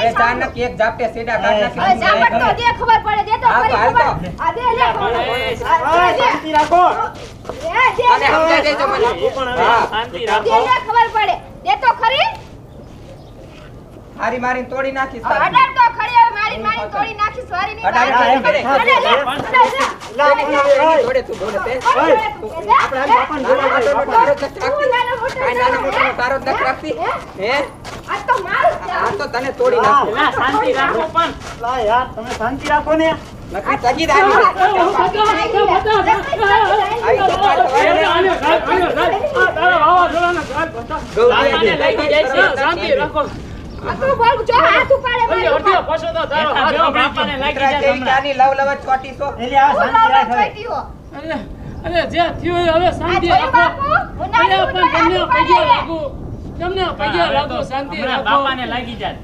એ જાનક એક ઝાપટે સીડા કાઢ નાખી. હવે ઝાપટ તો દે ખબર પડે દે તો ખરી ખબર. આ દે લે. શાંતિ રાખો. અને સમજાઈ દેજો મને. હા શાંતિ દે રાખો. લે ખબર પડે દે તો ખરી. હારી મારીને તોડી નાખીશ. અડાડ તો ખરી હવે મારી તોડી નાખી સોરી ની અડાડ વાત. કરે. અડાડ લે તોડે તું બોલે તે. આપણે તારો જ નથી રાખતી. કાંઈ નાનો મોટો તારો જ નથી રાખતી. હે આ તો મારું છે. આ તો તને તોડી નાખું. એલા શાંતિ રાખો પણ. લા યાર તમે શાંતિ રાખો ને. નકરી તગી દાની. આવી તો વાત આને હોય ને. આ તારા વાવાઝોડાના ગાલ ભટા. ગૌરી લાગી જાય છે. શાંતિ રાખો. આ તો બોલ જો હાથ ઉપાડે મારી અડધો પછો તો તારો હાથ બાપાને લાગી કૂતરા જાય જેવી હમણાં. કાની લવ લવ જ ચોટી છો. એલી આ શાંતિ રાખ હવે. અરે જે થયું એ હવે શાંતિ આ રાખો. બાપુ, હું નાની અરે પણ તમને ઉંમરે પગે હાથ લાગુ. તમને પગે લાગુ શાંતિ રાખો. બાપાને લાગી જાય.